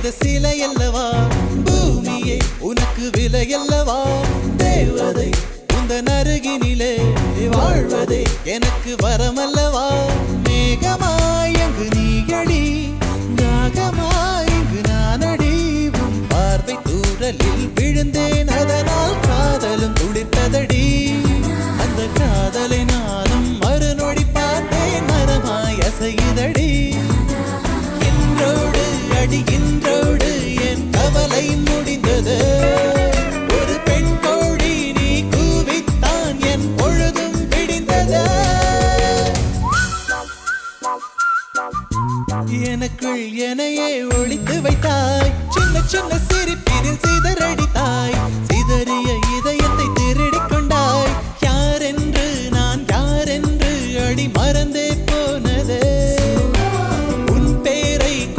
செய்த சிலை அல்லவா பூமியே உனக்கு விலை அல்லவா தேவதை உந்தன் அருகினிலே வாழ்வதே எனக்கு வரமல்லவா மேகமாய் அங்கு நீகளி நாகமாய் இங்கு நானடி உன் பார்வை தூரலில் விழுந்தேன் அதனால் காதலும் துடித்ததடி அந்த காதலை நானும் மறுநொடி பார்த்தேன் மரமாய் அசையுதடி இன்றோடு அடிகின்றோடு என் கவலை முடிந்தது ஒரு பெண் கோழி நீ கூவித்தான் என் பொழுதும் விடிந்தது எனக்குள் எனையே ஒளித்து வைத்தாய் சின்ன சின்ன சிரிப்பினில் சிதறடித்தாய் சிதறிய இதை